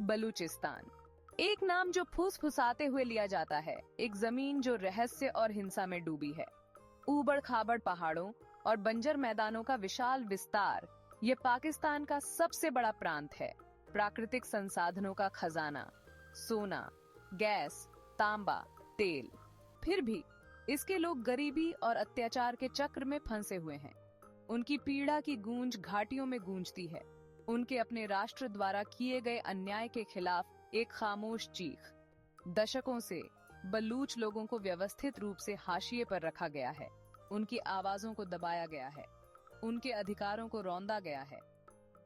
बलूचिस्तान, एक नाम जो फुसफुसाते हुए लिया जाता है, एक जमीन जो रहस्य और हिंसा में डूबी है। ऊबड़ खाबड़ पहाड़ों और बंजर मैदानों का विशाल विस्तार ये पाकिस्तान का सबसे बड़ा प्रांत है। प्राकृतिक संसाधनों का खजाना, सोना, गैस, तांबा, तेल। फिर भी इसके लोग गरीबी और अत्याचार के चक्र में फंसे हुए हैं। उनकी पीड़ा की गूंज घाटियों में गूंजती है। उनके अपने राष्ट्र द्वारा किए गए अन्याय के खिलाफ एक खामोश चीख। दशकों से बलूच लोगों को व्यवस्थित रूप से हाशिए पर रखा गया है। उनकी आवाजों को दबाया गया है, उनके अधिकारों को रौंदा गया है।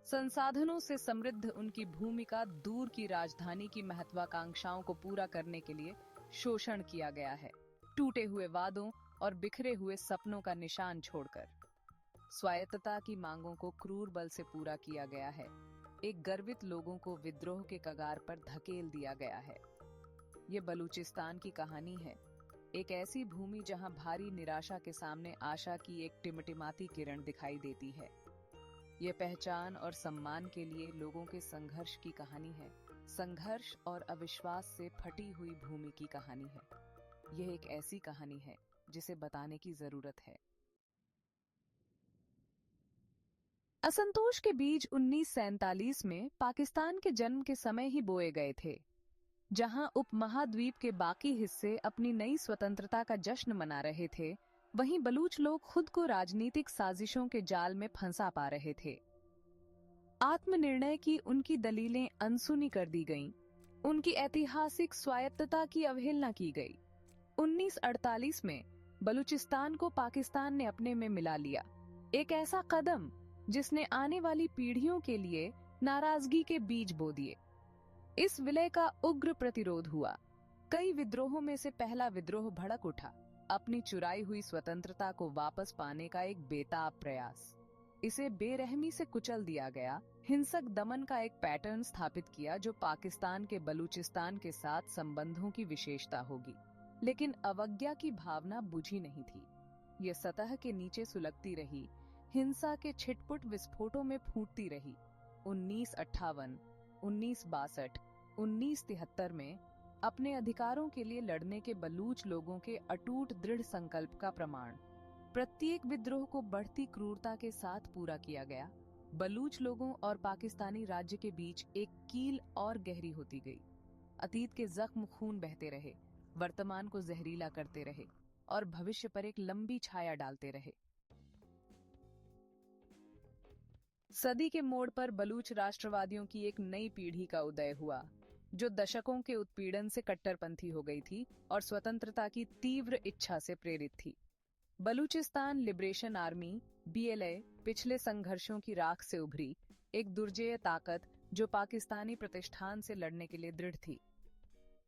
संसाधनों से समृद्ध उनकी भूमि का दूर की राजधानी की महत्वाकांक्षाओं को पूरा करने के लिए शोषण किया गया है, टूटे हुए वादों और बिखरे हुए सपनों का निशान छोड़कर। स्वायत्तता की मांगों को क्रूर बल से पूरा किया गया है। एक गर्वित लोगों को विद्रोह के कगार पर धकेल दिया गया है। ये बलूचिस्तान की कहानी है, एक ऐसी भूमि जहां भारी निराशा के सामने आशा की एक टिमटिमाती किरण दिखाई देती है। ये पहचान और सम्मान के लिए लोगों के संघर्ष की कहानी है, संघर्ष और अविश्वास से फटी हुई भूमि की कहानी है। यह एक ऐसी कहानी है जिसे बताने की जरूरत है। असंतोष के बीज 1947 में पाकिस्तान के जन्म के समय ही बोए गए थे। जहां उपमहाद्वीप के बाकी हिस्से अपनी नई स्वतंत्रता का जश्न मना रहे थे, वहीं बलूच लोग खुद को राजनीतिक साजिशों के जाल में फंसा पा रहे थे। आत्मनिर्णय की उनकी दलीलें अनसुनी कर दी गईं, उनकी ऐतिहासिक स्वायत्तता की अवहेलना की गई। 1948 में बलूचिस्तान को पाकिस्तान ने अपने में मिला लिया, एक ऐसा कदम जिसने आने वाली पीढ़ियों के लिए नाराजगी के बीज बो दिए। इस विलय का उग्र प्रतिरोध हुआ। कई विद्रोहों में से पहला विद्रोह भड़क उठा, अपनी चुराई हुई स्वतंत्रता को वापस पाने का एक बेताब प्रयास। इसे बेरहमी से कुचल दिया गया, हिंसक दमन का एक पैटर्न स्थापित किया जो पाकिस्तान के बलूचिस्तान के साथ संबंधों की विशेषता होगी। लेकिन अवज्ञा की भावना बुझी नहीं थी। ये सतह के नीचे सुलगती रही, हिंसा के छिटपुट विस्फोटों में फूटती रही। 1958, 1962, 1973 में अपने अधिकारों के लिए लड़ने के बलूच लोगों के अटूट दृढ़ संकल्प का प्रमाण प्रत्येक विद्रोह को बढ़ती क्रूरता के साथ पूरा किया गया। बलूच लोगों और पाकिस्तानी राज्य के बीच एक कील और गहरी होती गई। अतीत के जख्म खून बहते रहे, वर्तमान को जहरीला करते रहे और भविष्य पर एक लंबी छाया डालते रहे। सदी के मोड़ पर बलूच राष्ट्रवादियों की एक नई पीढ़ी का उदय हुआ, जो दशकों के उत्पीड़न से कट्टरपंथी हो गई थी और स्वतंत्रता की तीव्र इच्छा से प्रेरित थी। बलूचिस्तान लिबरेशन आर्मी (BLA) पिछले संघर्षों की राख से उभरी, एक दुर्जेय ताकत जो पाकिस्तानी प्रतिष्ठान से लड़ने के लिए दृढ़ थी।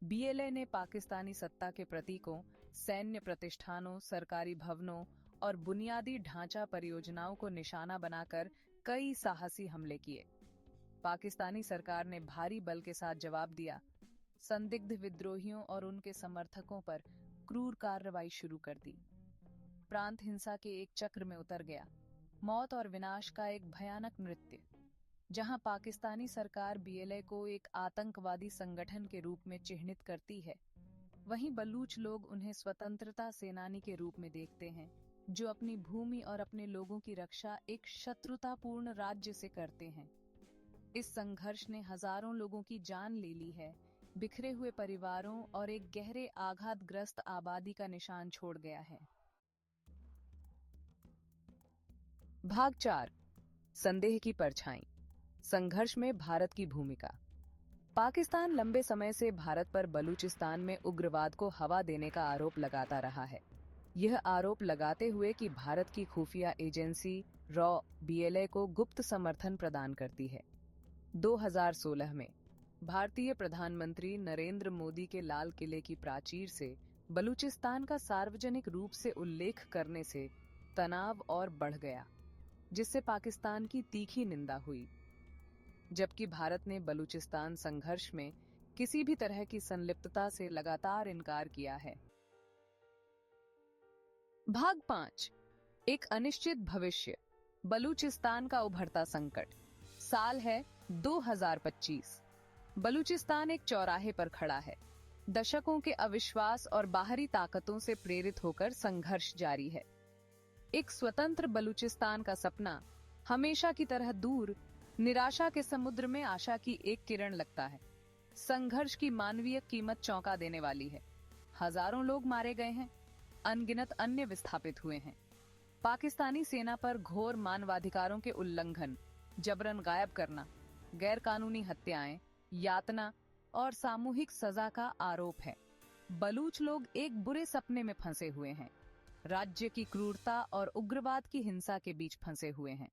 BLA ने पाकिस्तानी सत्ता के प्रतीकों, सैन्य प्रतिष्ठानों, सरकारी भवनों और बुनियादी ढांचा परियोजनाओं को निशाना बनाकर कई साहसी हमले किए। पाकिस्तानी सरकार ने भारी बल के साथ जवाब दिया, संदिग्ध विद्रोहियों और उनके समर्थकों पर क्रूर कार्रवाई शुरू कर दी। प्रांत हिंसा के एक चक्र में उतर गया, मौत और विनाश का एक भयानक नृत्य। जहां पाकिस्तानी सरकार BLA को एक आतंकवादी संगठन के रूप में चिह्नित करती है, वहीं बलूच लोग उन्हें स्वतंत्रता सेनानी के रूप में देखते हैं, जो अपनी भूमि और अपने लोगों की रक्षा एक शत्रुतापूर्ण राज्य से करते हैं। इस संघर्ष ने हजारों लोगों की जान ले ली है, बिखरे हुए परिवारों और एक गहरे आघातग्रस्त आबादी का निशान छोड़ गया है। भाग 4, संदेह की परछाई। संघर्ष में भारत की भूमिका। पाकिस्तान लंबे समय से भारत पर बलूचिस्तान में उग्रवाद को हवा देने का आरोप लगाता रहा है। यह आरोप लगाते हुए कि भारत की खुफिया एजेंसी रॉ BLA को गुप्त समर्थन प्रदान करती है। 2016 में भारतीय प्रधानमंत्री नरेंद्र मोदी के लाल किले की प्राचीर से बलूचिस्तान का सार्वजनिक रूप से उल्लेख करने से तनाव और बढ़ गया, जिससे पाकिस्तान की तीखी निंदा हुई। जबकि भारत ने बलूचिस्तान संघर्ष में किसी भी तरह की संलिप्तता से लगातार इनकार किया है। भाग 5, एक अनिश्चित भविष्य। बलूचिस्तान का उभरता संकट। साल है 2025। बलूचिस्तान एक चौराहे पर खड़ा है। दशकों के अविश्वास और बाहरी ताकतों से प्रेरित होकर संघर्ष जारी है। एक स्वतंत्र बलूचिस्तान का सपना हमेशा की तरह दूर, निराशा के समुद्र में आशा की एक किरण लगता है। संघर्ष की मानवीय कीमत चौंका देने वाली है। हजारों लोग मारे गए हैं, अनगिनत अन्य विस्थापित हुए हैं। पाकिस्तानी सेना पर घोर मानवाधिकारों के उल्लंघन, जबरन गायब करना, गैरकानूनी हत्याएं, यातना और सामूहिक सजा का आरोप है। बलूच लोग एक बुरे सपने में फंसे हुए हैं, राज्य की क्रूरता और उग्रवाद की हिंसा के बीच फंसे हुए हैं।